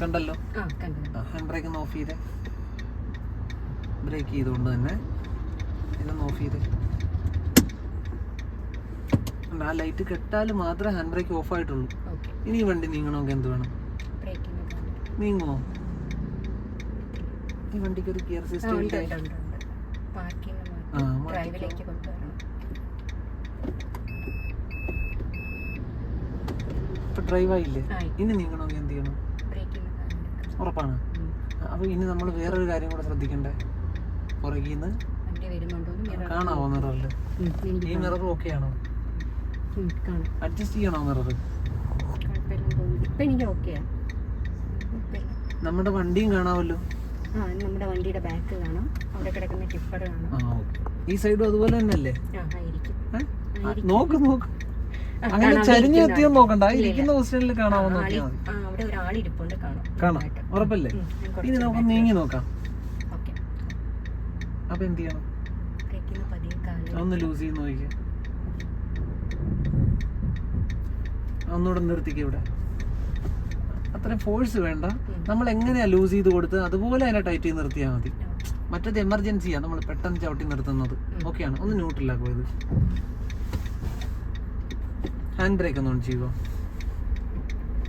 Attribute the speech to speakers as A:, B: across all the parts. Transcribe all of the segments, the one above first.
A: കണ്ടല്ലോ. Hand brake ഒന്ന് of ചെയ്തേ. ബ്രേക്ക് ചെയ്തുകൊണ്ട് തന്നെ ഇതൊന്ന് ഓഫ് ചെയ്തേ. ആ ലൈറ്റ് കെട്ടാൽ മാത്രമേ ഹാൻഡ് ബ്രേക്ക് ഓഫ് ആയിട്ടുള്ളൂ. ഇനി ഈ വണ്ടി നീങ്ങണമെങ്കിൽ എന്ത് വേണം? നീങ്ങുമോ? ഈ വണ്ടിക്ക് ഒരു ഗിയർ സിസ്റ്റം ഇല്ലേ? ഇപ്പൊ ഡ്രൈവ് ആയില്ലേ? ഇനി നീങ്ങണമെങ്കിൽ എന്ത് ചെയ്യണം? ഉറപ്പാണ്. അപ്പൊ ഇനി നമ്മൾ വേറൊരു കാര്യം കൂടെ ശ്രദ്ധിക്കണ്ടേ. പുറകിന്ന് കാണാവോ മിററിൽ? ഈ മിറർ ഓക്കെ ആണോ? അഡ്ജസ്റ്റ് ചെയ്യണോ മിറർ? നമ്മുടെ വണ്ടിയും കാണാമല്ലോ.
B: നമ്മുടെ വണ്ടിയുടെ ബാക്ക് കാണാം, അവിടെ കിടക്കുന്ന ടിപ്പർ കാണാം.
A: ഈ സൈഡും അതുപോലെ തന്നെയല്ലേ? നോക്ക് നോക്ക്, അങ്ങനെ ചരിഞ്ഞു എത്തിയൊന്നും നോക്കണ്ട. ഇരിക്കുന്ന പൊസിഷനിൽ കാണാമെന്ന് നോക്കിയാൽ മതി.
B: അവിടെ ഒരാളിരിപ്പുണ്ട്,
A: കാണാം. ഉറപ്പല്ലേ? ഇനി നമുക്ക് നീങ്ങി നോക്കാം. അപ്പൊ എന്ത് ചെയ്യണം? ഒന്ന് ലൂസ് ചെയ്ത് നോക്കിയാ. ഒന്നുകൂടെ നിർത്തിക്കുക. ഇവിടെ അത്രയും ഫോഴ്സ് വേണ്ട. നമ്മൾ എങ്ങനെയാ ലൂസ് ചെയ്ത് കൊടുത്ത് അതുപോലെ അതിനെ ടൈറ്റ് ചെയ്ത് നിർത്തിയാൽ മതി. മറ്റേത് എമർജൻസിയാ, നമ്മൾ പെട്ടെന്ന് ചവിട്ടി നിർത്തുന്നത്. ഓക്കെയാണ്. ഒന്ന് ന്യൂട്രലാക്കുക. പോയത് ഹാൻഡ് ബ്രേക്ക് ഒന്ന് ഓൺ ചെയ്യുക.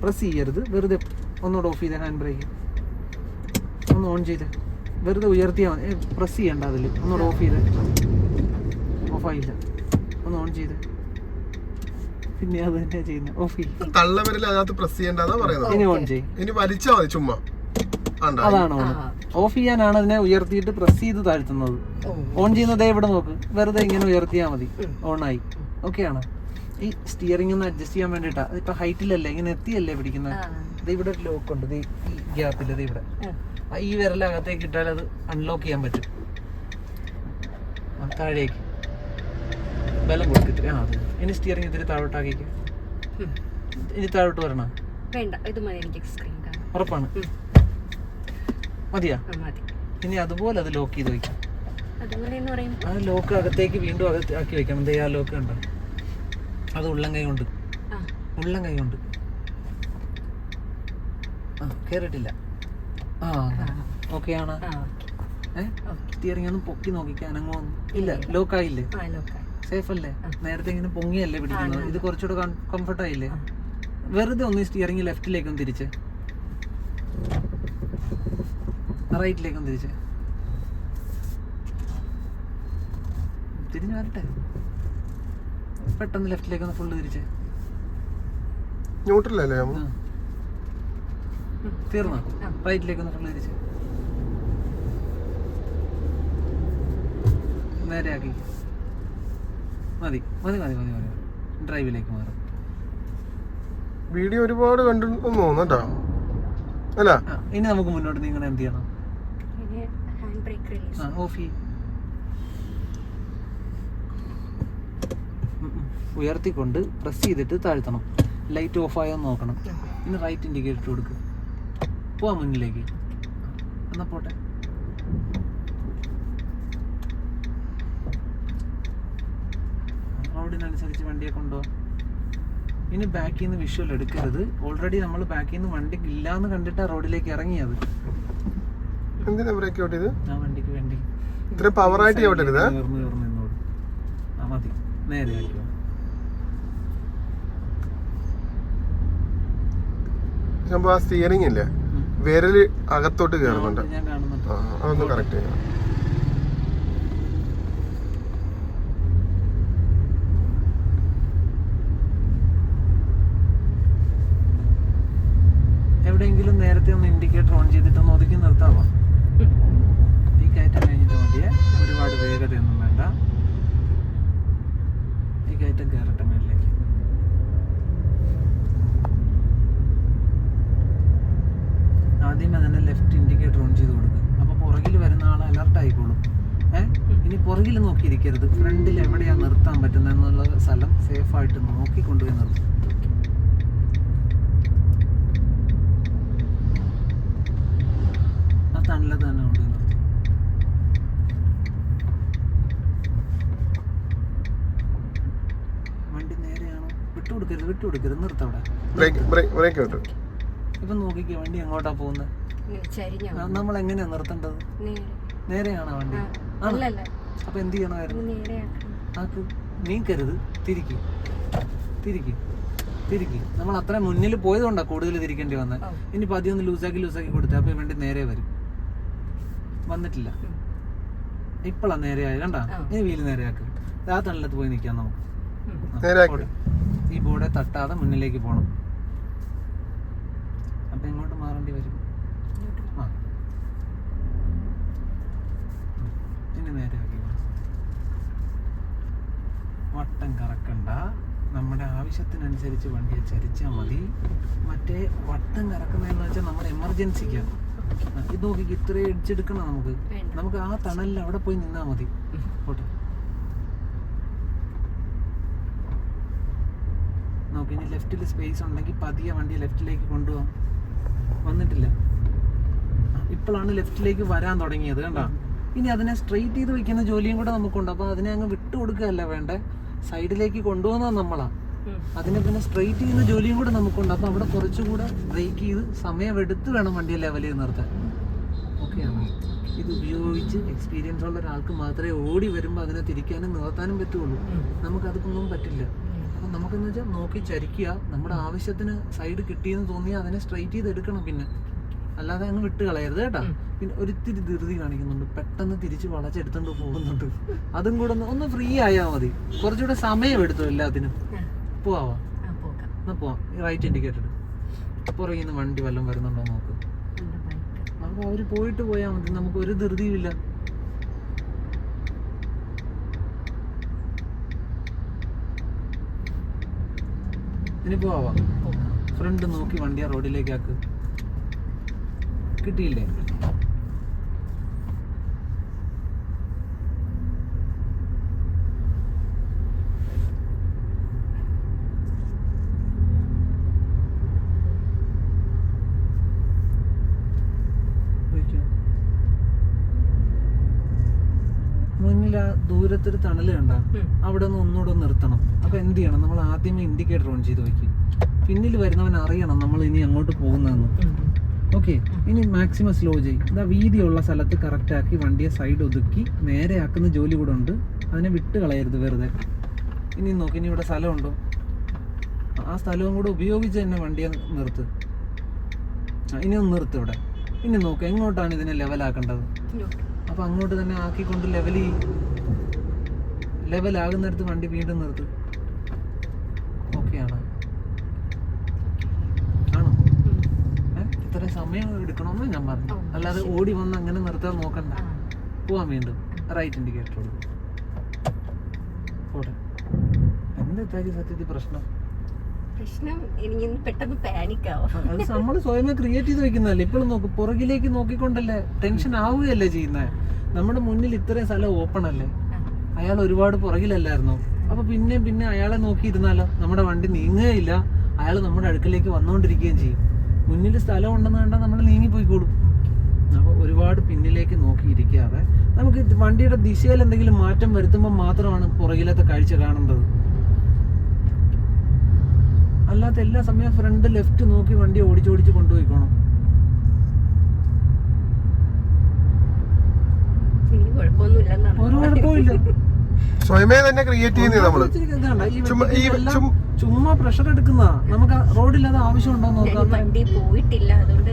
A: പ്രസ് ചെയ്യരുത്, വെറുതെ ഒന്നുകൂടെ ഓഫ് ചെയ്ത ഹാൻഡ് ബ്രേക്ക് ഒന്ന് ഓൺ ചെയ്ത് വെറുതെ ഉയർത്തിയാൽ മതി. പ്രസ് ചെയ്യണ്ട, അതിൽ ഒന്നുകൂടെ ഓഫ് ചെയ്ത്. ഓഫായില്ല, ഒന്ന് ഓൺ ചെയ്ത്. പിന്നെ അത് തന്നെയാ ചെയ്യുന്നത്. ഓഫ് ചെയ്യും.
C: തള്ളവരിൽ അതിനകത്ത് പ്രസ് ചെയ്യണ്ടെന്നാ പറയുന്നത്.
A: ഇനി ഓൺ ചെയ്യും.
C: ഇനി വലിച്ചാൽ മതി ചുമ്മാ.
A: അതാണ് ഓൺ. ഓഫ് ചെയ്യാനാണ് അതിനെ ഉയർത്തിയിട്ട് പ്രസ് ചെയ്ത് താഴ്ത്തുന്നത്. ഓൺ ചെയ്യുന്നത് ഇവിടെ നോക്ക്, വെറുതെ ഇങ്ങനെ ഉയർത്തിയാൽ മതി. ഓണായി. ഓക്കെയാണ്. ഈ സ്റ്റിയറിംഗ് ഒന്ന് അഡ്ജസ്റ്റ് ചെയ്യാൻ വേണ്ടിയിട്ടാ. അതിപ്പോ ഹൈറ്റിലല്ലേ, ഇങ്ങനെ എത്തിയല്ലേ പിടിക്കുന്നത്. ഇത് ഇവിടെ ഒരു ലോക്ക് ഉണ്ട്, ഈ ഗ്യാപ്പിൽ. ഇത് ഇവിടെ ഈ വിരലകത്തേക്ക് ഇട്ടാൽ അത് അൺലോക്ക് ചെയ്യാൻ പറ്റും. താഴേക്ക് ബലം കൊടുത്തിട്ട്. അത് ഇനി സ്റ്റിയറിംഗ് ഇത്തിരി താഴോട്ടാക്കിക്ക്. ഇനി താഴോട്ട് വരണോ? ഉറപ്പാണ്? മതിയാ? ഇനി അതുപോലെ അത് ലോക്ക് ചെയ്ത് വെക്കാം. ആ ലോക്ക് അകത്തേക്ക് വീണ്ടും ആക്കി വെക്കണം. ആ ലോക്ക് ഉണ്ടോ? അത് ഉള്ളം കൈ കൊണ്ട് കേറിട്ടില്ല. ഓക്കെ ആണ്. സ്റ്റിയറിംഗ് ഒന്ന് പൊക്കി നോക്കിക്കാൻ അനങ്ങുമോ? ഇല്ല, ലോക്ക് ആയില്ലേ? സേഫ് അല്ലേ? നേരത്തെ ഇങ്ങനെ പൊങ്ങിയല്ലേ പിടിക്കുന്നത്. ഇത് കുറച്ചുകൂടെ കംഫർട്ട് ആയില്ലേ? വെറുതെ ഒന്ന് സ്റ്റിയറിംഗ് ലെഫ്റ്റിലേക്കൊന്ന് തിരിച്ച്, റൈറ്റിലേക്കൊന്ന് തിരിച്ച്. തിരിഞ്ഞു വരട്ടെ. പെട്ടെന്ന് ലെഫ്റ്റിലേക്കൊന്ന് ഫുള്ള് തിരിച്ച്.
C: ന്യൂട്രലല്ലേ?
A: തീർന്നോ? റൈറ്റിലേക്കൊന്ന് ഫുള്ള് തിരിച്ച് നേരെ ആക്കി. മതി. ഡ്രൈവിലേക്ക് മാറും.
C: വീഡിയോ ഒരുപാട് കണ്ടു തോന്നുന്നുട്ടോ അല്ല.
A: ഇനി നമുക്ക് മുന്നോട്ട് നീങ്ങണം. എന്ത് ചെയ്യണം? ഓഫ് ചെയ്യും. ഉയർത്തിക്കൊണ്ട് പ്രസ് ചെയ്തിട്ട് താഴ്ത്തണം. ലൈറ്റ് ഓഫ് ആയോ നോക്കണം. ഇനി റൈറ്റ് ഇൻഡിക്കേറ്റർ കൊടുക്കുക. പോവാ മുന്നിലേക്ക്. എന്നാ പോട്ടെ. റോഡിനനുസരിച്ച് വണ്ടിയെ കൊണ്ടുപോകാം. ഇനി ബാക്കിൽ നിന്ന് വിഷ്വൽ എടുക്കരുത്. ഓൾറെഡി നമ്മൾ ബാക്കിൽ നിന്ന് വണ്ടി ഇല്ലാന്ന് കണ്ടിട്ടാ റോഡിലേക്ക് ഇറങ്ങിയത്.
C: എന്തിനാ ബ്രേക്ക് ഔട്ട് ചെയ്ത്?
A: ആ വണ്ടിക്ക് വേണ്ടി.
C: ഇത്ര പവറായിട്ട് ചവിട്ടരുത്.
A: നിന്നോട്. മതി. നേരെ ആക്കിയോ.
C: ആ സ്റ്റിയറിംഗ് ഇല്ലേ, വിരല് അകത്തോട്ട് കയറുന്നുണ്ട്.
A: ഞാൻ കാണുന്നുണ്ട്.
C: അതൊന്ന് കറക്റ്റ് ചെയ്യണം.
A: എവിടെയെങ്കിലും നേരത്തെ ഒന്ന് ഇൻഡിക്കേറ്റർ ഓൺ ചെയ്തിട്ടൊന്ന് ഒതുക്കി നിർത്താമോ? ഈ കയറ്റം കഴിഞ്ഞിട്ട് മതിയെ. ഒരുപാട് വേഗതയൊന്നും വേണ്ട. ഈ കയറ്റം കയറട്ടെ മേളിലേക്ക്. ആദ്യമേ തന്നെ ലെഫ്റ്റ് ഇൻഡിക്കേറ്റർ ഓൺ ചെയ്ത് കൊടുക്കുക. അപ്പോൾ പുറകിൽ വരുന്ന ആൾ അലർട്ട് ആയിക്കോളും. ഇനി പുറകിൽ നോക്കിയിരിക്കരുത്. ഫ്രണ്ടിൽ എവിടെയാണ് നിർത്താൻ പറ്റുന്നത് എന്നുള്ള സ്ഥലം സേഫായിട്ട് നോക്കി കൊണ്ടുപോയി നിർത്തും. ആ തണലത്ത് തന്നെ കൊണ്ടുപോയി നിർത്തും. വണ്ടി നേരെയാണോ? വിട്ടുകൊടുക്കരുത്, നിർത്തവിടെ. ഇപ്പൊ നോക്കിക്കേ വണ്ടി എങ്ങോട്ടാ പോകുന്നത്?
B: ഇങ്ങനെ ചരിഞ്ഞാ
A: നമ്മൾ എങ്ങനെയാ നിർത്തേണ്ടത്?
B: നേരെ.
A: നേരെയാണോ വണ്ടി?
B: അല്ലല്ല,
A: അപ്പൊ എന്ത് ചെയ്യണമായിരുന്നു?
B: നേരെ ആക്കണം.
A: ആക്ക് നീക്കരുത്, തിരിക്ക് തിരിക്ക് തിരിക്ക്. നമ്മൾ അത്ര മുന്നിൽ പോയതുകൊണ്ടാ കൂടുതൽ തിരിക്കേണ്ടി വന്നത്. ഇനി പതിയെ ഒന്ന് ലൂസാക്കി കൊടുത്തേ, അപ്പൊ വണ്ടി നേരെ വരും. വന്നിട്ടില്ല, ഇപ്പളാ നേരെയായി. കണ്ടാ? ഇനി വീല് നേരെയാക്ക്. ആ തണലത്ത് പോയി നിൽക്കാം നമുക്ക്. ഈ ബോർഡെ തട്ടാതെ മുന്നിലേക്ക് പോണം. അപ്പൊ എങ്ങോട്ട് മാറേണ്ടി വരും? ആ, ഇനി നേരെയാക്കി. വട്ടം കറക്കണ്ട, നമ്മുടെ ആവശ്യത്തിനനുസരിച്ച് വണ്ടിയെ ചരിച്ചാൽ മതി. മറ്റേ വട്ടം കറക്കുന്നതെന്ന് വെച്ചാൽ നമ്മുടെ എമർജൻസിക്കാണ്. ഇത് നോക്കി ഇത്രയും ഇടിച്ചെടുക്കണം നമുക്ക് ആ തണലിൽ അവിടെ പോയി നിന്നാ മതി. പോട്ടെ, നോക്കി. ഇനി ലെഫ്റ്റിൽ സ്പേസ് ഉണ്ടെങ്കിൽ പതിയെ വണ്ടിയെ ലെഫ്റ്റിലേക്ക് കൊണ്ടുപോകാം. വന്നിട്ടില്ല, ഇപ്പോഴാണ് ലെഫ്റ്റിലേക്ക് വരാൻ തുടങ്ങിയത്. കണ്ടോ? ഇനി അതിനെ സ്ട്രെയിറ്റ് ചെയ്ത് വെക്കുന്ന ജോലിയും കൂടെ നമുക്കുണ്ട്. അപ്പൊ അതിനെ അങ്ങ് വിട്ടു കൊടുക്കുകയല്ല വേണ്ടേ, സൈഡിലേക്ക് കൊണ്ടുപോകുന്നത് നമ്മളാ. അതിനെ പിന്നെ സ്ട്രെയിറ്റ് ചെയ്യുന്ന ജോലിയും കൂടെ നമുക്കുണ്ട്. അപ്പൊ അവിടെ കുറച്ചുകൂടെ ബ്രേക്ക് ചെയ്ത് സമയമെടുത്ത് വേണം വണ്ടിയെ ലെവൽ ചെയ്ത് നിർത്താൻ. ഓക്കെയാണ്? ഇത് ഉപയോഗിച്ച് എക്സ്പീരിയൻസ് ഉള്ള ഒരാൾക്ക് മാത്രമേ ഓടി വരുമ്പോൾ അതിനെ തിരിക്കാനും നിർത്താനും പറ്റുള്ളൂ. നമുക്കതൊന്നും പറ്റില്ല. അപ്പം നമുക്കെന്ന് വെച്ചാൽ നോക്കി ചരിക്കുക. നമ്മുടെ ആവശ്യത്തിന് സൈഡ് കിട്ടിയെന്ന് തോന്നിയാൽ അതിനെ സ്ട്രെയിറ്റ് ചെയ്ത് എടുക്കണം. പിന്നെ അല്ലാതെ അങ്ങ് വിട്ട് കളയരുത് കേട്ടോ. പിന്നെ ഒരിത്തിരി ധൃതി കാണിക്കുന്നുണ്ട്, പെട്ടെന്ന് തിരിച്ച് വളച്ചെടുത്തോണ്ട് പോകുന്നുണ്ട്. അതും കൂടെ ഒന്ന് ഫ്രീ ആയാൽ മതി. കുറച്ചുകൂടെ സമയം എടുത്തു എല്ലാത്തിനും. പോവാ, എന്നാ പോവാം. റൈറ്റ് ഇൻഡിക്കേറ്റർ പുറകിൽ നിന്ന് വണ്ടി വല്ലതും വരുന്നുണ്ടോ നോക്ക്. അപ്പൊ അവര് പോയിട്ട് പോയാൽ മതി, നമുക്ക് ഒരു ധൃതിയുമില്ല. ഇനി പോവാ. ഫ്രണ്ട് നോക്കി വണ്ടിയെ റോഡിലേക്ക് ആക്ക്. കിട്ടിയില്ലേ? മുന്നിൽ ആ ദൂരത്തൊരു തണല് കണ്ട, അവിടെ നിന്ന് ഒന്നുകൂടെ നിർത്തണം. അപ്പൊ എന്ത് ചെയ്യണം? നമ്മൾ ആദ്യമേ ഇൻഡിക്കേറ്റർ ഓൺ ചെയ്ത് വയ്ക്കും. പിന്നിൽ വരുന്നവൻ അറിയണം നമ്മൾ ഇനി അങ്ങോട്ട് പോകുന്നതെന്ന്. ഓക്കെ, ഇനി മാക്സിമം സ്ലോ ചെയ്യും. ഇതാ വീതിയുള്ള സ്ഥലത്ത് കറക്റ്റ് ആക്കി വണ്ടിയെ സൈഡ് ഒതുക്കി നേരെ ആക്കുന്ന ജോലി കൂടെ ഉണ്ട്. അതിനെ വിട്ട് കളയരുത് വെറുതെ. ഇനി നോക്കി, ഇനി ഇവിടെ സ്ഥലമുണ്ടോ? ആ സ്ഥലവും കൂടെ ഉപയോഗിച്ച് തന്നെ വണ്ടിയെ നിർത്ത്. ഇനി ഒന്ന് നിർത്ത് ഇവിടെ. ഇനി നോക്ക് എങ്ങോട്ടാണ് ഇതിനെ ലെവലാക്കേണ്ടത്. അപ്പൊ അങ്ങോട്ട് തന്നെ ആക്കിക്കൊണ്ട് ലെവലാകുന്നിടത്ത് വണ്ടി വീണ്ടും നിർത്ത്. ഓക്കെയാണ്? ആണോ? ഇത്ര സമയം എടുക്കണമെന്ന് ഞാൻ പറഞ്ഞു. അല്ലാതെ ഓടി വന്ന് അങ്ങനെ നിർത്താൻ നോക്കണ്ട. പോവാൻ വീണ്ടും റൈറ്റ് ഇൻഡിക്കേറ്റർ കൊടുക്കും. പോട്ടെ. എന്താ സത്യത്തിൽ പ്രശ്നം? അത് നമ്മൾ സ്വയമേ ക്രിയേറ്റ് ചെയ്ത് വെക്കുന്നതല്ലേ. ഇപ്പോഴും നോക്ക്, പുറകിലേക്ക് നോക്കിക്കൊണ്ടല്ലേ, ടെൻഷൻ ആവുകയല്ലേ ചെയ്യുന്നത്. നമ്മുടെ മുന്നിൽ ഇത്രയും സ്ഥലം ഓപ്പൺ അല്ലേ. അയാൾ ഒരുപാട് പുറകിലല്ലായിരുന്നോ? അപ്പൊ പിന്നെ അയാളെ നോക്കിയിരുന്നാലോ നമ്മുടെ വണ്ടി നീങ്ങുകയില്ല. അയാൾ നമ്മുടെ അടുക്കലേക്ക് വന്നുകൊണ്ടിരിക്കുകയും ചെയ്യും. മുന്നിൽ സ്ഥലം ഉണ്ടെന്ന് കണ്ടാൽ നമ്മൾ നീങ്ങിപ്പോയിക്കോളും. അപ്പോൾ ഒരുപാട് പിന്നിലേക്ക് നോക്കിയിരിക്കാതെ നമുക്ക് വണ്ടിയുടെ ദിശയിൽ എന്തെങ്കിലും മാറ്റം വരുത്തുമ്പോൾ മാത്രമാണ് പുറകിലത്തെ കാഴ്ച കാണേണ്ടത്. അല്ലാത്ത എല്ലാ സമയം ഫ്രണ്ട് ലെഫ്റ്റ് നോക്കി വണ്ടി ഓടിച്ചോടിച്ച് കൊണ്ടുപോയിക്കോണം. ഒരു കുഴപ്പമില്ല.
C: സ്വയമേ തന്നെ ക്രിയേറ്റ് ചെയ്യുന്നത് നമ്മള്.
A: ചുമ്മാ പ്രഷർ എടുക്കുന്ന നമുക്ക് റോഡിൽ അത് ആവശ്യമുണ്ടോ നോക്കാം.
B: വണ്ടി പോയിട്ടില്ല, അതുകൊണ്ട്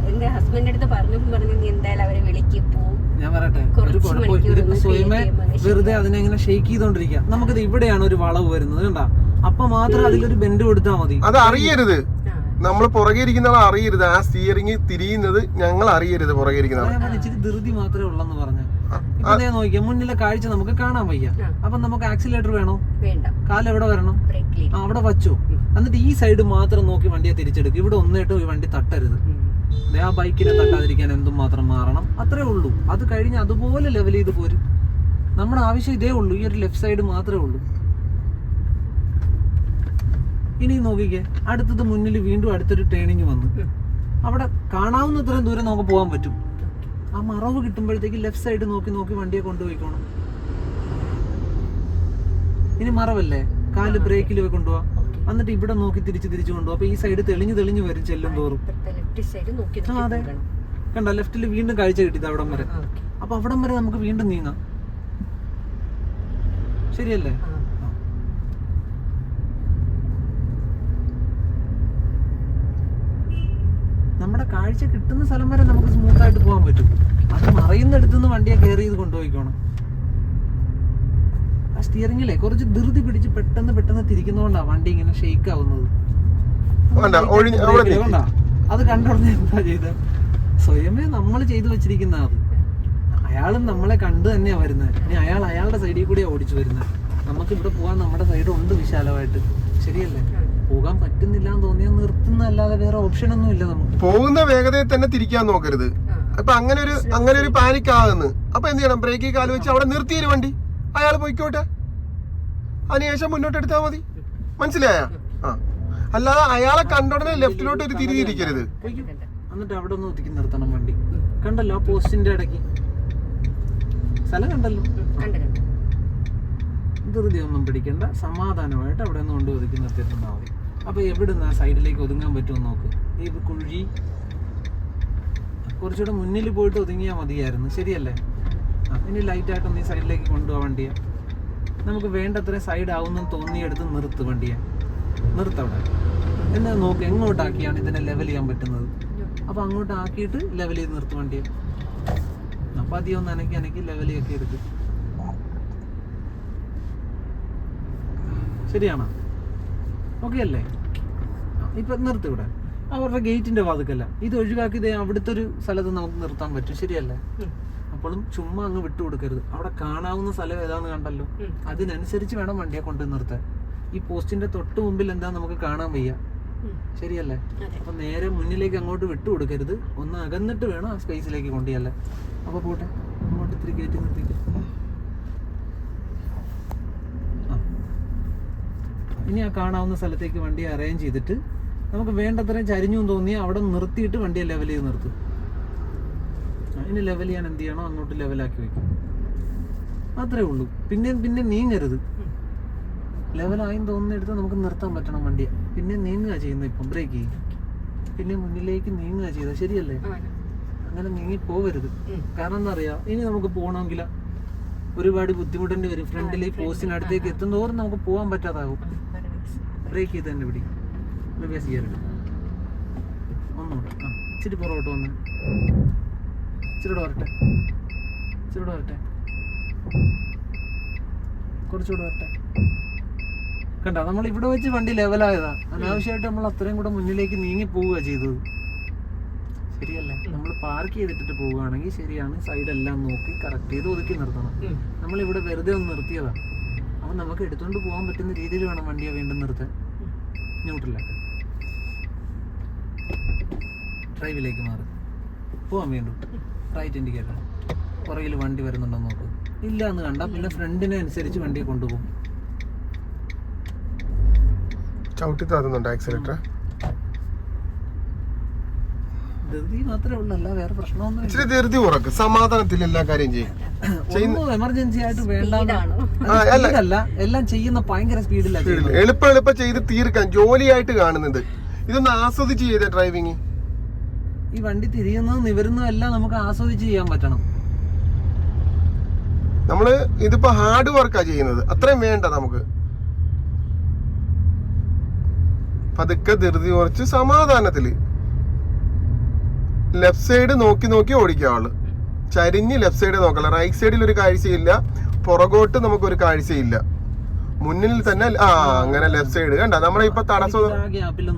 B: എന്റെ ഹസ്ബൻഡിന്റെ അടുത്ത് പറഞ്ഞു നീ എന്തായാലും അവരെ വിളിക്ക് പോകും.
A: ഞാൻ പറയട്ടെ, ഒരു കുഴപ്പമില്ല. സ്വയമേ വെറുതെ അതിനെ ഇങ്ങനെ ഷെയ്ക്ക് ചെയ്തോണ്ടിരിക്കുക. നമുക്കിത് ഇവിടെയാണ് ഒരു വളവ് വരുന്നത് കണ്ടാ, അപ്പൊ മാത്രം അതിലൊരു ബെൻഡ് കൊടുത്താൽ മതി. അത് അറിയരുത്,
C: നമ്മൾ പുറകെ ഇരിക്കുന്ന ആൾ അറിയരുത്. ആ സ്റ്റിയറിംഗ് തിരിയുന്നത് ഞങ്ങൾ അറിയരുത്. പുറകെ ഇരിക്കുന്ന
A: ഇച്ചിരി ധൃതി മാത്രമേ ഉള്ളെന്ന് പറഞ്ഞു. ഇപ്പൊ നോക്കിയാ മുന്നിലെ കാഴ്ച നമുക്ക് കാണാൻ വയ്യ. അപ്പൊ നമുക്ക് ആക്സിലേറ്റർ വേണോ? കാല് എവിടെ വരണം? അവിടെ വച്ചു. എന്നിട്ട് ഈ സൈഡ് മാത്രം നോക്കി വണ്ടിയെ തിരിച്ചെടുക്കും. ഇവിടെ ഒന്നായിട്ടും ഈ വണ്ടി തട്ടരുത്. ആ ബൈക്കിനെ തട്ടാതിരിക്കാൻ എന്തും മാത്രം മാറണം, അത്രേ ഉള്ളൂ. അത് കഴിഞ്ഞ് അതുപോലെ ലെവൽ ചെയ്ത് പോരും. നമ്മുടെ ആവശ്യം ഇതേ ഉള്ളൂ, ഈ ഒരു ലെഫ്റ്റ് സൈഡ് മാത്രമേ ഉള്ളൂ. ഇനി നോക്കിക്കേ, അടുത്തത് മുന്നിൽ വീണ്ടും അടുത്തൊരു ടേണിങ് വന്നു. അവിടെ കാണാവുന്നത്രയും ദൂരം നമുക്ക് പോകാൻ പറ്റും. ആ മറവ് കിട്ടുമ്പോഴത്തേക്ക് ലെഫ്റ്റ് സൈഡ് നോക്കി നോക്കി വണ്ടിയെ കൊണ്ടുപോയിക്കോണം. ഇനി മറവല്ലേ, കാല് ബ്രേക്കിൽ പോയി കൊണ്ടുപോവാം. എന്നിട്ട് ഇവിടെ നോക്കി തിരിച്ചു കൊണ്ടുപോകും. അപ്പൊ ഈ സൈഡ് തെളിഞ്ഞു വരും ചെല്ലും തോറും. അതെ, കണ്ട ലെഫ്റ്റിൽ വീണ്ടും കാഴ്ച കിട്ടിയത് അവിടം വരെ. അപ്പൊ അവിടം വരെ നമുക്ക് വീണ്ടും നീങ്ങാം. ശരിയല്ലേ? നമ്മുടെ കാഴ്ച കിട്ടുന്ന സ്ഥലം വരെ നമുക്ക് സ്മൂത്ത് ആയിട്ട് പോകാൻ പറ്റും. അത് മറയുന്നിടത്തുനിന്ന് വണ്ടിയെ കെയർ ചെയ്ത് കൊണ്ടുപോയിക്കോണം. ആ സ്റ്റിയറിംഗിലെ കുറച്ച് ധൃതി പിടിച്ച് പെട്ടെന്ന് തിരിക്കുന്നതുകൊണ്ടാണ് വണ്ടി ഇങ്ങനെ ഷെയ്ക്ക് ആവുന്നത്. അത് കണ്ടുടനെ എന്താ ചെയ്ത, സ്വയമേ നമ്മൾ ചെയ്തു വെച്ചിരിക്കുന്ന അത്. അയാളും നമ്മളെ കണ്ടു തന്നെയാ വരുന്നത്. ഇനി അയാളുടെ സൈഡിൽ കൂടിയാ ഓടിച്ചു വരുന്നത്. നമുക്ക് ഇവിടെ പോകാൻ നമ്മുടെ സൈഡ് ഉണ്ട് വിശാലമായിട്ട്. ശരിയല്ലേ? പോകാൻ പറ്റുന്നില്ല എന്ന് തോന്നിയാൽ നിർത്തുന്നല്ലാതെ വേറെ ഓപ്ഷൻ ഒന്നും ഇല്ല നമുക്ക്.
C: പോകുന്ന വേഗതയിൽ തന്നെ തിരിക്കാൻ നോക്കരുത്. അപ്പൊ അങ്ങനെ ഒരു പാനിക് ആകുന്നു. അപ്പൊ എന്ത് ചെയ്യണം? ബ്രേക്കിൽ കാല് വെച്ച് അവിടെ നിർത്തിയൊരു വണ്ടി അയാൾ പോയിക്കോട്ടെ, അതിനുശേഷം മുന്നോട്ട് എടുത്താൽ മതി. മനസ്സിലായ? അല്ലാതെ അയാളെ കണ്ടോടനെ ലെഫ്റ്റിലോട്ട് ഒരു തിരിഞ്ഞിരിക്കരുത്.
A: എന്നിട്ട് അവിടെ ഒന്ന് ഒതുക്കി നിർത്തണം വണ്ടി. കണ്ടല്ലോ പോസ്റ്റിന്റെ ഇടയ്ക്ക് സ്ഥലം കണ്ടല്ലോ. ധൃതി ഒന്നും പിടിക്കണ്ട, സമാധാനമായിട്ട് അവിടെ നിന്ന് കൊണ്ട് ഒതുക്കി നിർത്തിയിട്ടുണ്ടാൽ മതി. അപ്പൊ എവിടുന്ന് സൈഡിലേക്ക് ഒതുങ്ങാൻ പറ്റുമെന്ന് നോക്ക്. ഈ കുഴി കുറച്ചുകൂടെ മുന്നിൽ പോയിട്ട് ഒതുങ്ങിയാൽ മതിയായിരുന്നു. ശരിയല്ലേ? ഇനി ലൈറ്റായിട്ടൊന്ന് ഈ സൈഡിലേക്ക് കൊണ്ടുപോകാൻ വണ്ടിയെ. നമുക്ക് വേണ്ടത്ര സൈഡ് ആവുന്നെന്ന് തോന്നിയെടുത്ത് നിർത്ത് വണ്ടിയെ. നിർത്തവിടെ. എന്നാ നോക്ക് എങ്ങോട്ടാക്കിയാണ് ഇതിനെ ലെവൽ ചെയ്യാൻ പറ്റുന്നത്. അപ്പൊ അങ്ങോട്ട് ആക്കിയിട്ട് ലെവൽ ചെയ്ത് നിർത്ത് വണ്ടിയെ. അപ്പൊ അധികം ഒന്ന് അനക്കി ലെവൽ ചെയ്യൊക്കെ എടുത്ത്. ശരിയാണോ? ഓക്കെ അല്ലേ? ഇപ്പൊ നിർത്തിവിടെ. അവരുടെ ഗേറ്റിന്റെ വാതിക്കല്ല, ഇത് ഒഴിവാക്കി അവിടുത്തെ ഒരു സ്ഥലത്ത് നമുക്ക് നിർത്താൻ പറ്റും. ശരിയല്ലേ? അപ്പോഴും ചുമ്മാ അങ്ങ് വിട്ടുകൊടുക്കരുത്. അവിടെ കാണാവുന്ന സ്ഥലം ഏതാന്ന് കണ്ടല്ലോ, അതിനനുസരിച്ച് വേണം വണ്ടിയെ കൊണ്ട് നിർത്താൻ. ഈ പോസ്റ്റിന്റെ തൊട്ട് മുമ്പിൽ എന്താ നമുക്ക് കാണാൻ വയ്യ. ശരിയല്ലേ? അപ്പൊ നേരെ മുന്നിലേക്ക് അങ്ങോട്ട് വിട്ടുകൊടുക്കരുത്. ഒന്ന് അകന്നിട്ട് വേണം ആ സ്പേസിലേക്ക് കൊണ്ടുപോയല്ലേ. അപ്പൊ പോട്ടെ, അങ്ങോട്ട് ഇത്തിരി കയറ്റി നിർത്തിയിട്ട് ഇനി ആ കാണാവുന്ന സ്ഥലത്തേക്ക് വണ്ടി അറേഞ്ച് ചെയ്തിട്ട് നമുക്ക് വേണ്ടത്രയും ചരിഞ്ഞു തോന്നിയാൽ അവിടെ നിർത്തിയിട്ട് വണ്ടിയെ ലെവൽ ചെയ്ത് നിർത്തും. ഇനി ലെവൽ ചെയ്യാൻ എന്ത് ചെയ്യണോ അങ്ങോട്ട് ലെവലാക്കി വെക്കും. അത്രേ ഉള്ളൂ. പിന്നെ നീങ്ങരുത്. ലെവലായെന്ന് തോന്നുന്നെടുത്ത് നമുക്ക് നിർത്താൻ പറ്റണം വണ്ടിയെ. പിന്നെ നീങ്ങുക ചെയ്യുന്നത്. ഇപ്പം ബ്രേക്ക് ചെയ്യും, പിന്നെ മുന്നിലേക്ക് നീങ്ങുക ചെയ്താൽ. ശരിയല്ലേ? അങ്ങനെ നീങ്ങി പോവരുത്. കാരണം എന്താ അറിയാം, ഇനി നമുക്ക് പോകണമെങ്കിൽ ഒരുപാട് ബുദ്ധിമുട്ടേണ്ടി വരും. ഫ്രണ്ടിൽ ഈ പോസ്റ്റിനടുത്തേക്ക് എത്തുന്നതോറും നമുക്ക് പോകാൻ പറ്റാതാകും. ബ്രേക്ക് ചെയ്ത് തന്നെ പിടിക്കും. റിവേഴ്സ് ചെയ്യാറുണ്ട്. ഒന്നുകൂടെ ഇച്ചിരി പുറകോട്ട് വന്ന് ഇച്ചിരി വരട്ടെ, കുറച്ചുകൂടെ വരട്ടെ. കണ്ട, നമ്മൾ ഇവിടെ വെച്ച് വണ്ടി ലെവലായതാ. അനാവശ്യമായിട്ട് നമ്മൾ അത്രയും കൂടെ മുന്നിലേക്ക് നീങ്ങി പോവുക ചെയ്തത്. ശരിയല്ലേ? നമ്മൾ പാർക്ക് ചെയ്തിട്ട് പോവുകയാണെങ്കിൽ ശരിയാണ്, സൈഡെല്ലാം നോക്കി കറക്റ്റ് ചെയ്ത് ഒതുക്കി നിർത്തണം. നമ്മളിവിടെ വെറുതെ ഒന്ന് നിർത്തിയതാ. അപ്പം നമുക്ക് എടുത്തുകൊണ്ട് പോകാൻ പറ്റുന്ന രീതിയിൽ വേണം വണ്ടിയെ വീണ്ടും നിർത്താൻ. ന്യൂട്രലാക്കി ഡ്രൈവിലേക്ക് മാറും. പോവാൻ വീണ്ടും റൈറ്റ് ഇൻഡിക്കേറ്റർ. പുറകിൽ വണ്ടി വരുന്നുണ്ടോ നോക്കും. ഇല്ല എന്ന് കണ്ടാൽ പിന്നെ ഫ്രണ്ടിനെ അനുസരിച്ച് വണ്ടിയെ കൊണ്ടുപോകും.
C: ചവിട്ടി താത്തുന്നുണ്ട് ആക്സിലേറ്റർ.
A: ധൃതി മാത്രമേ ഉള്ളൂ, അല്ല വേറെ പ്രശ്നമൊന്നും.
C: ഇച്ചിരി ധൃതി കുറക്ക്, സമാധാനത്തിൽ എല്ലാ കാര്യം ചെയ്യും.
A: എമർജൻസി ആയിട്ട് വേണ്ടല്ല, എല്ലാം ചെയ്യുന്ന ഭയങ്കര സ്പീഡിലാണ്.
C: എളുപ്പം ചെയ്ത് തീർക്കാൻ ജോലിയായിട്ട് കാണുന്നത്. ഇതൊന്ന് ആസ്വദിച്ച് ചെയ്തേ ഡ്രൈവിങ്.
A: ഈ വണ്ടി തിരിയുന്നതും നിവരുന്നതും എല്ലാം നമുക്ക് ആസ്വദിച്ച് ചെയ്യാൻ പറ്റണം.
C: നമ്മള് ഇതിപ്പോ ഹാർഡ് വർക്കാ ചെയ്യുന്നത്, അത്രയും വേണ്ട നമുക്ക്. പതുക്കെ ധൃതി കുറച്ച് സമാധാനത്തില് ലെഫ്റ്റ് സൈഡ് നോക്കി ഓടിക്കാവുള്ളു. ചരിഞ്ഞ് ലെഫ്റ്റ് സൈഡ് നോക്കല. റൈറ്റ് സൈഡിൽ ഒരു കാഴ്ചയില്ല, പുറകോട്ട് നമുക്കൊരു കാഴ്ചയില്ല. മുന്നിൽ തന്നെ അങ്ങനെ ലെഫ്റ്റ് സൈഡ് കണ്ട. നമ്മളെ ഇപ്പൊ തടസ്സം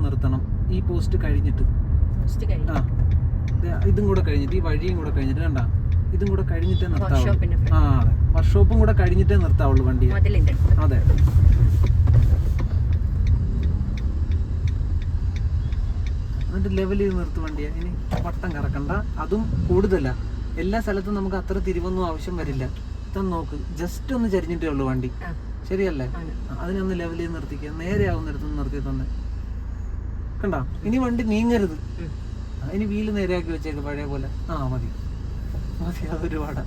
A: നിർത്തണം. ഈ പോസ്റ്റ് കഴിഞ്ഞിട്ട് ഇതും കൂടെ കഴിഞ്ഞിട്ട്, ഈ വഴിയും കൂടെ കഴിഞ്ഞിട്ട് കണ്ട, ഇതും കൂടെ കഴിഞ്ഞിട്ടേ നിർത്താവുള്ളൂ. അതെ, വർക്ക്ഷോപ്പും കൂടെ കഴിഞ്ഞിട്ടേ നിർത്താവുള്ളൂ വണ്ടി. അതെ, എന്നിട്ട് ലെവൽ ചെയ്ത് നിർത്തും വണ്ടിയെ. ഇനി വട്ടം കറക്കണ്ട, അതും കൂടുതല. എല്ലാ സ്ഥലത്തും നമുക്ക് അത്ര തിരിവൊന്നും ആവശ്യം വരില്ല. ഇതൊന്ന് നോക്ക്, ജസ്റ്റ് ഒന്ന് ചരിഞ്ഞിട്ടേ ഉള്ളൂ വണ്ടി. ശരിയല്ലേ? അതിനൊന്ന് ലെവൽ ചെയ്ത് നിർത്തിക്കുക. നേരെ ആവുന്നിടത്തൊന്ന് നിർത്തി തന്നെ കണ്ട. ഇനി വണ്ടി നീങ്ങരുത്. ഇനി വീല് നേരെയാക്കി വെച്ചേക്ക് പഴയ പോലെ. മതി, അതൊരുപാടാ.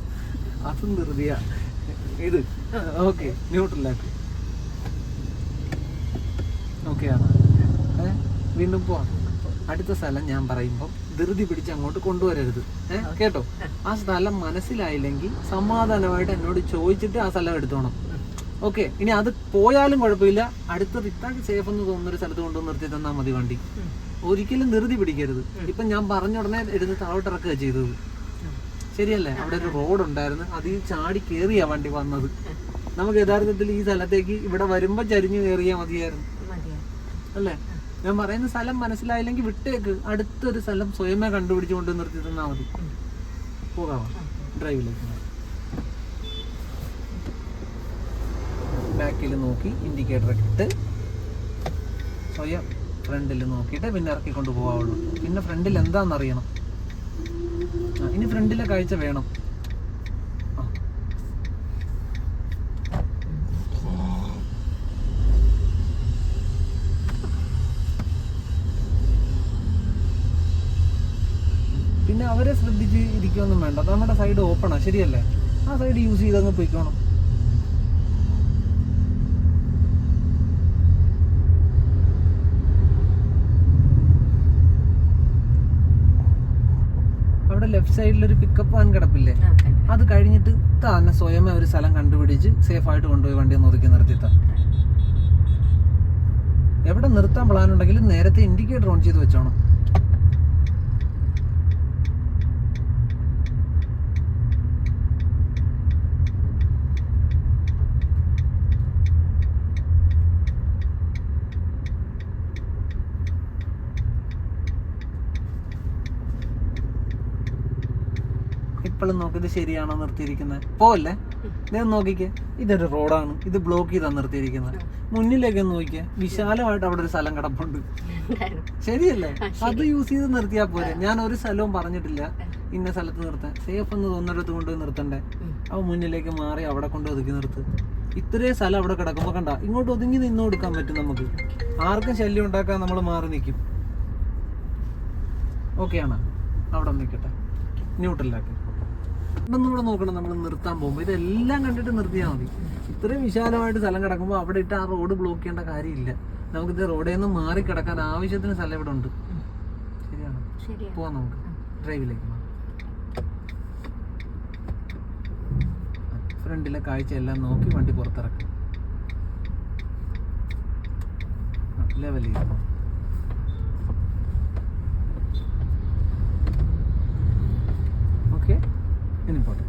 A: അതും ധൃതിയാ ഇത്. ഓക്കെ, ന്യൂട്രലാക്കി. ഓക്കെ. ഓക്കെയാണ്. വീണ്ടും പോവാം. അടുത്ത സ്ഥലം ഞാൻ പറയുമ്പോൾ ധൃതി പിടിച്ച് അങ്ങോട്ട് കൊണ്ടുവരരുത്. കേട്ടോ? ആ സ്ഥലം മനസ്സിലായില്ലെങ്കിൽ സമാധാനമായിട്ട് എന്നോട് ചോദിച്ചിട്ട് ആ സ്ഥലം എടുത്തോണം. ഓക്കെ? ഇനി അത് പോയാലും കുഴപ്പമില്ല, അടുത്ത റിത്താക്ക് സേഫ് എന്ന് തോന്നുന്നൊരു സ്ഥലത്ത് കൊണ്ടുവന്ന് നിർത്തി തന്നാൽ മതി വണ്ടി. ഒരിക്കലും ധൃതി പിടിക്കരുത്. ഇപ്പം ഞാൻ പറഞ്ഞ ഉടനെ എടുത്ത് താഴോട്ടിറക്കുക ചെയ്തത്, ശരിയല്ലേ? അവിടെ ഒരു റോഡ് ഉണ്ടായിരുന്നു, അതിൽ ചാടി കയറിയാ വണ്ടി വന്നത്. നമുക്ക് യഥാർത്ഥത്തിൽ ഈ സ്ഥലത്തേക്ക് ഇവിടെ വരുമ്പോൾ ചരിഞ്ഞ് കയറിയാൽ മതിയായിരുന്നു, അല്ലേ? ഞാൻ പറയുന്ന സ്ഥലം മനസ്സിലായില്ലെങ്കിൽ വിട്ടേക്ക്, അടുത്തൊരു സ്ഥലം സ്വയമേ കണ്ടുപിടിച്ച് കൊണ്ട് നിർത്തി തന്നാൽ മതി. പോകാമോ? ഡ്രൈവിലേക്ക് ബാക്കിൽ നോക്കി ഇൻഡിക്കേറ്റർ ഇട്ട് സ്വയം ഫ്രണ്ടിൽ നോക്കിയിട്ട് പിന്നെ ഇറക്കിക്കൊണ്ട് പോകാവുള്ളൂ. പിന്നെ ഫ്രണ്ടിൽ എന്താണെന്നറിയണം. ഇനി ഫ്രണ്ടിലെ കാഴ്ച വേണം. പിന്നെ അവരെ ശ്രദ്ധിച്ച് ഇരിക്കുകയൊന്നും വേണ്ട, നമ്മുടെ സൈഡ് ഓപ്പണാ, ശരിയല്ലേ? ആ സൈഡ് യൂസ് ചെയ്തങ്ങ് പോയിക്കോണം. അവിടെ ലെഫ്റ്റ് സൈഡിലൊരു പിക്കപ്പ് വാൻ കിടപ്പില്ലേ, അത് കഴിഞ്ഞിട്ട് തന്നെ സ്വയമേ ഒരു സ്ഥലം കണ്ടുപിടിച്ച് സേഫായിട്ട് കൊണ്ടുപോയി വണ്ടി ഒന്ന് ഒതുക്കി നിർത്തിത്താ. എവിടെ നിർത്താൻ പ്ലാൻ ഉണ്ടെങ്കിലും നേരത്തെ ഇൻഡിക്കേറ്റർ ഓൺ ചെയ്ത് വെച്ചോണം. ഇപ്പോഴും നോക്കിയത് ശരിയാണോ നിർത്തിയിരിക്കുന്നത്? പോവല്ലേ? ഞാൻ നോക്കിക്കേ, ഇതൊരു റോഡാണ്, ഇത് ബ്ലോക്ക് ചെയ്താ നിർത്തിയിരിക്കുന്നത്. മുന്നിലേക്ക് നോക്കിയാൽ വിശാലമായിട്ട് അവിടെ ഒരു സ്ഥലം കിടപ്പുണ്ട്, ശരിയല്ലേ? അത് യൂസ് ചെയ്ത് നിർത്തിയാൽ പോരെ. ഞാൻ ഒരു സ്ഥലവും പറഞ്ഞിട്ടില്ല ഇന്ന സ്ഥലത്ത് നിർത്താൻ. സേഫ് എന്ന് തോന്നിടത്ത് കൊണ്ടുപോയി നിർത്തണ്ടേ? അവ മുന്നിലേക്ക് മാറി അവിടെ കൊണ്ട് ഒതുക്കി നിർത്ത്. ഇത്രയും സ്ഥലം അവിടെ കിടക്കുമ്പോൾ കണ്ട ഇങ്ങോട്ട് ഒതുങ്ങി നിന്ന് കൊടുക്കാൻ പറ്റും നമുക്ക്. ആർക്കും ശല്യം ഉണ്ടാക്കാൻ നമ്മൾ മാറി നിൽക്കും. ഓക്കെയാണ്? അവിടെ നിൽക്കട്ടെ, ന്യൂട്രലാക്കി. ഇവിടെ നോക്കണം. നമ്മൾ നിർത്താൻ പോകുമ്പോൾ ഇതെല്ലാം കണ്ടിട്ട് നിർത്തിയാൽ മതി. ഇത്രയും വിശാലമായിട്ട് സ്ഥലം കിടക്കുമ്പോൾ അവിടെ ഇട്ട് ആ റോഡ് ബ്ലോക്ക് ചെയ്യേണ്ട കാര്യമില്ല. നമുക്കിത് റോഡിൽ നിന്ന് മാറി കിടക്കാൻ ആവശ്യത്തിന് സ്ഥലം ഇവിടെ ഉണ്ട്. ശരിയാണ്? പോവാം നമുക്ക് ഡ്രൈവിലേക്ക്. ഫ്രണ്ടിലെ കാഴ്ച എല്ലാം നോക്കി വണ്ടി പുറത്തിറക്കും. ലെവൽ ചെയ്തു. ഓക്കെ, ഇനി പോട്ടെ.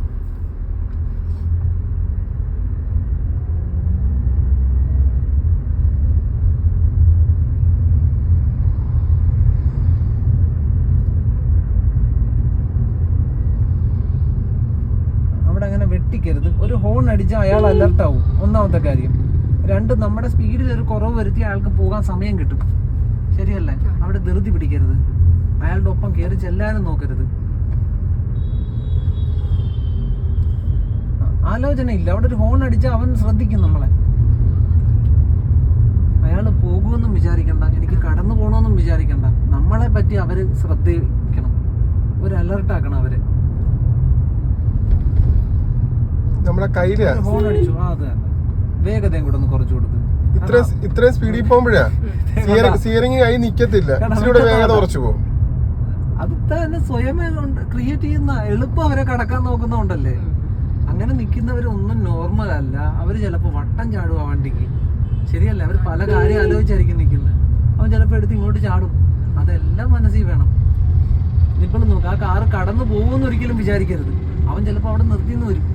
A: അവിടെ അങ്ങനെ വെട്ടിക്കരുത്. ഒരു ഹോൺ അടിച്ചാൽ അയാൾ അലർട്ട് ആവും, ഒന്നാമത്തെ കാര്യം. രണ്ട്, നമ്മുടെ സ്പീഡിൽ ഒരു കുറവ് വരുത്തി അയാൾക്ക് പോകാൻ സമയം കിട്ടും, ശരിയല്ലേ? അവിടെ ധൃതി പിടിക്കരുത്, അയാളുടെ ഒപ്പം കയറി ചെല്ലാനും നോക്കരുത്. ആലോചന ഇല്ല. അവിടെ ഒരു ഹോൺ അടിച്ചാൽ അവൻ ശ്രദ്ധിക്കും നമ്മളെ. അയാൾ പോകുമെന്നും വിചാരിക്കണ്ട, എനിക്ക് കടന്നു പോകണമെന്നും വിചാരിക്കണ്ട. നമ്മളെ പറ്റി അവര് ശ്രദ്ധിക്കണം, ഒരു അലർട്ടാക്കണം അവര്.
C: നമ്മുടെ കയ്യില്
A: ഹോൺ അടിച്ചു, അത് തന്നെ. വേഗതയും കൂടെ ഒന്ന് കുറച്ചു കൊടുക്കും.
C: ഇത്രയും സ്പീഡിൽ പോകുമ്പോഴാ സ്റ്റിയറിംഗ് കൈ നിക്കത്തില്ല, വേഗത കുറച്ചു പോകും.
A: അത് തന്നെ സ്വയമേ ക്രിയേറ്റ് ചെയ്യുന്ന എളുപ്പം അവരെ കടക്കാൻ നോക്കുന്നോണ്ടല്ലേ. അങ്ങനെ നിൽക്കുന്നവരൊന്നും നോർമൽ അല്ല. അവര് ചിലപ്പോ വട്ടം ചാടും ആ വണ്ടിക്ക്, ശരിയല്ല? അവർ പല കാര്യം ആലോചിച്ചായിരിക്കും നിൽക്കുന്നത്. അവൻ ചിലപ്പോ എടുത്ത് ഇങ്ങോട്ട് ചാടും. അതെല്ലാം മനസ്സിൽ വേണം. ഇപ്പോൾ നോക്ക്, ആ കാറ് കടന്നു പോകുമെന്ന് ഒരിക്കലും വിചാരിക്കരുത്. അവൻ ചിലപ്പോ അവിടെ നിർത്തിന്ന് വരും.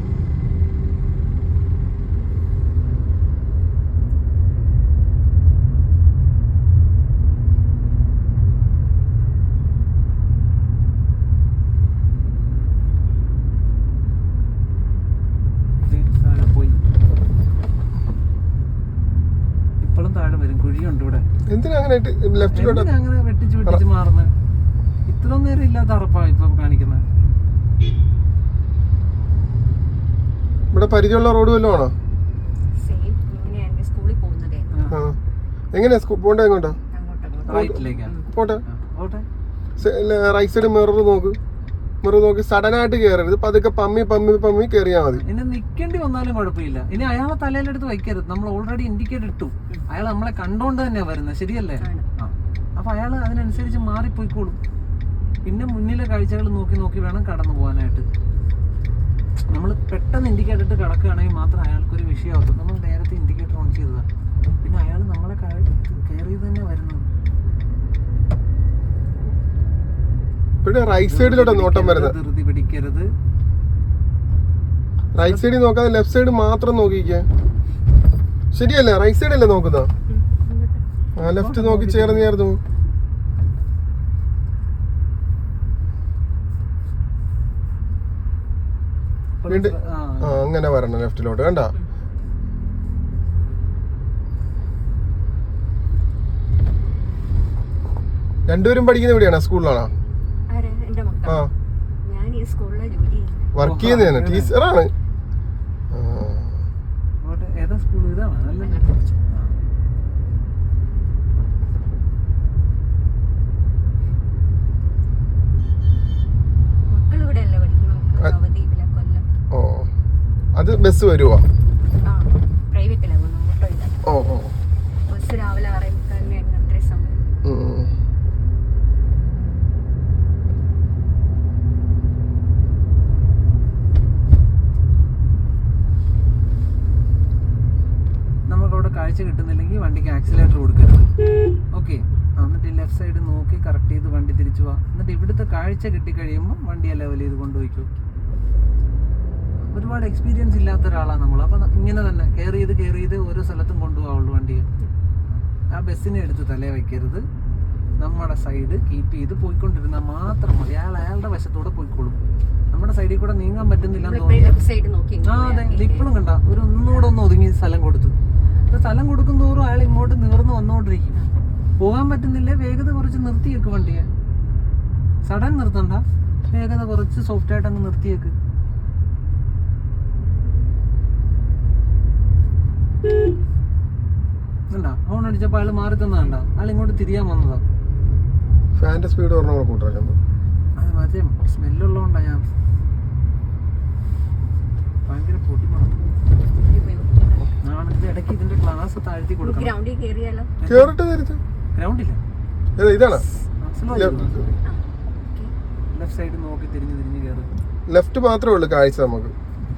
A: താഴെ വരും, കുഴിയുണ്ട് ഇവിടെ.
C: അങ്ങനെ
A: വെട്ടിച്ച് വെട്ടിച്ച് മാറുന്നത് ഇത്ര നേരം ഇല്ലാത്ത അറപ്പാണ് ഇപ്പൊ കാണിക്കുന്നത്.
C: ഇവിടെ പരിചയമുള്ള റോഡ് വല്ലതും ആണോ? എങ്ങനെയാ പോണ്ടേ? എങ്ങോട്ടാ?
A: റൈറ്റിലേക്കാണ്.
C: പോട്ടെ. റൈറ്റ് സൈഡ് മിറർ നോക്ക്. മിറർ നോക്കി സഡനായിട്ട് കയറരുത്, പതുക്കെ പമ്മി പമ്മി പമ്മി കയറിയാൽ മതി.
A: ഇനി നിക്കേണ്ടി വന്നാലും കുഴപ്പമില്ല. ഇനി അയാളെ തലയിലെടുത്ത് വയ്ക്കരുത്. നമ്മൾ ഓൾറെഡി ഇൻഡിക്കേറ്റർ ഇട്ടു. അയാൾ നമ്മളെ കണ്ടോണ്ട് തന്നെയാ വരുന്നത്, ശരിയല്ലേ? ആ, അപ്പൊ അയാൾ അതിനനുസരിച്ച് മാറിപ്പോയിക്കോളും. പിന്നെ മുന്നിലെ കാഴ്ചകൾ നോക്കി നോക്കി വേണം കടന്നു പോകാനായിട്ട്. നമ്മൾ പെട്ടെന്ന് ഇൻഡിക്കേറ്റർ ഇട്ട് കിടക്കുകയാണെങ്കിൽ മാത്രം അയാൾക്കൊരു വിഷയമാകത്തും. നമ്മൾ നേരത്തെ ഇൻഡിക്കേറ്റർ ഓൺ ചെയ്തതാണ്, പിന്നെ അയാൾ നമ്മളെ കെയർ ചെയ്ത് തന്നെ വരുന്നത്.
C: റൈറ്റ് സൈഡിലോട്ടാ നോട്ടം വരുന്നത്.
A: ധൃതി പിടിക്കരുത്.
C: റൈറ്റ് സൈഡിൽ നോക്കാതെ ലെഫ്റ്റ് സൈഡ് മാത്രം നോക്കിക്കേ, ശരിയല്ലേ? റൈറ്റ് സൈഡ് അല്ലേ നോക്കുന്ന? ആ, ലെഫ്റ്റ് നോക്കി ചേർന്നായിരുന്നു. വീണ്ടും ആ അങ്ങനെ വരണം ലെഫ്റ്റിലോട്ട്, കണ്ട? രണ്ടുപേരും പഠിക്കുന്ന എവിടെയാണ്? സ്കൂളിലാണോ? ആ, വർക്ക് ചെയ്യുന്നതാണ്, ടീച്ചറാണ്.
A: ഏതാ സ്കൂൾ? ഇതാണ് അല്ലേ?
C: ഓ, അത് ബസ് വരുവോ? ഓ ഓ,
B: രാവിലെ 6:30 സമയം.
A: നമുക്കവിടെ കാഴ്ച കിട്ടുന്നില്ലെങ്കിൽ വണ്ടിക്ക് ആക്സിലേറ്റർ കൊടുക്കരുത്. ഓക്കെ, എന്നിട്ട് ലെഫ്റ്റ് സൈഡ് നോക്കി കറക്റ്റ് ചെയ്ത് വണ്ടി തിരിച്ചു പോവാ. എന്നിട്ട് ഇവിടുത്തെ കാഴ്ച കിട്ടിക്കഴിയുമ്പോൾ വണ്ടിയെ ലെവൽ ചെയ്ത് കൊണ്ടുപോയിക്കോ. ഒരുപാട് എക്സ്പീരിയൻസ് ഇല്ലാത്ത ഒരാളാണ് നമ്മൾ. അപ്പം ഇങ്ങനെ തന്നെ കെയർ ചെയ്ത് ഓരോ സ്ഥലത്തും കൊണ്ടുപോകാവുള്ളൂ വണ്ടിയെ. ആ ബസ്സിനെ എടുത്ത് തലേ വയ്ക്കരുത്. നമ്മുടെ സൈഡ് കീപ്പ് ചെയ്ത് പോയിക്കൊണ്ടിരുന്നാൽ മാത്രം മതി. അയാളുടെ വശത്തൂടെ പോയിക്കോളും. നമ്മുടെ സൈഡിൽ കൂടെ നീങ്ങാൻ പറ്റുന്നില്ലെന്ന് തോന്നുന്നു. ആ അതെ, ഇപ്പോഴും കണ്ട ഒരു ഒന്നുകൂടെ ഒന്ന് ഒതുങ്ങി സ്ഥലം കൊടുത്തു. സ്ഥലം കൊടുക്കും തോറും അയാൾ ഇങ്ങോട്ട് നിവർന്ന് വന്നുകൊണ്ടിരിക്കും. പോകാൻ പറ്റുന്നില്ല, വേഗത കുറച്ച് നിർത്തിയേക്ക് വണ്ടിയെ. സഡൻ നിർത്തണ്ട, വേഗത കുറച്ച് സോഫ്റ്റ് ആയിട്ട് അങ്ങ് നിർത്തിയേക്ക്. കണ്ടാ ഹോൺ അടിച്ചപ്പോ അയാൾ മാറി തന്നണ്ട, അയാൾ ഇങ്ങോട്ട് തിരിയാൻ വന്നതാ.
C: ഫാന്റെ സ്പീഡ്
A: അത് മറ്റേ സ്മെല്ലുള്ളതുകൊണ്ടാ ഞാൻ ഭയങ്കര പൊട്ടിപ്പണം. ഇടയ്ക്ക് ഇതിന്റെ ക്ലാസ് താഴ്ത്തി കൊടുക്കണം. ഗ്രൗണ്ടില്ല,
C: ഇതാണ്
A: ലെഫ്റ്റ് സൈഡ് നോക്കി തിരിഞ്ഞ് കയറി.
C: ലെഫ്റ്റ് മാത്രമേ ഉള്ളൂ കാഴ്ച നമുക്ക്.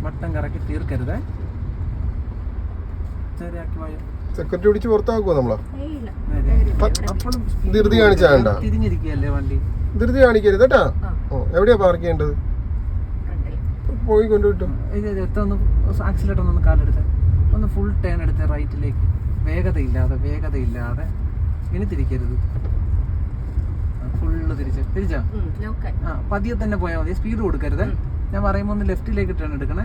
A: വട്ടം കറക്കി തീർക്കരുതേ.
C: സെക്യൂരിറ്റി പിടിച്ച് പുറത്താക്കുവോ നമ്മളാ?
A: അപ്പോഴും
C: ധൃതി കാണിച്ചാണ്ട,
A: തിരിഞ്ഞിരിക്കുകയല്ലേ വണ്ടി.
C: ധൃതി കാണിക്കരുത് കേട്ടാ. എവിടെയാ പാർക്ക് ചെയ്യേണ്ടത്? പോയി കൊണ്ടുവിട്ടു.
A: ഒന്ന് ആക്സിലേറ്റർ ഒന്ന് കാലെടുത്ത് ഒന്ന് ഫുൾ ടേൺ എടുത്ത് റൈറ്റിലേക്ക്. വേഗതയില്ലാതെ ഇനി തിരിക്കരുത്. ഫുള്ള് തിരിച്ചാ ആ പതിയെ തന്നെ പോയാൽ മതി, സ്പീഡ് കൊടുക്കരുത്. ഞാൻ പറയുമ്പോൾ ഒന്ന് ലെഫ്റ്റിലേക്ക് ടേൺ എടുക്കണേ.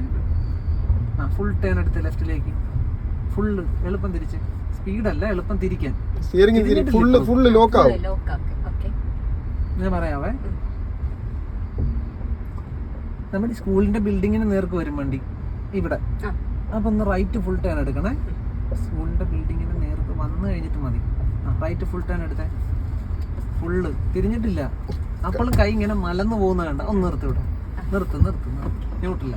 A: ആ ഫുൾ ടേൺ എടുത്ത് ലെഫ്റ്റിലേക്ക്, ഫുള്ള് എളുപ്പം തിരിച്ച്. സ്പീഡല്ല, എളുപ്പം തിരിക്കാൻ. ഞാൻ പറയാവേ, നമ്മുടെ സ്കൂളിന്റെ ബിൽഡിങ്ങിന് നേർക്ക് വരും വണ്ടി ഇവിടെ. അപ്പൊ ഒന്ന് റൈറ്റ് ഫുൾ ടേൺ എടുക്കണേ. സ്കൂളിന്റെ ബിൽഡിങ്ങിന് നേർക്ക് വന്നു കഴിഞ്ഞിട്ട് മതി. റൈറ്റ് ഫുൾ ടേൺ എടുത്തേ. ഫുള്ള് തിരിഞ്ഞിട്ടില്ല. അപ്പോഴും കൈ ഇങ്ങനെ മലന്ന് പോകുന്ന കണ്ട. ഒന്ന് നിർത്തി വിടാം. നിർത്ത് ന്യൂട്രല്ല.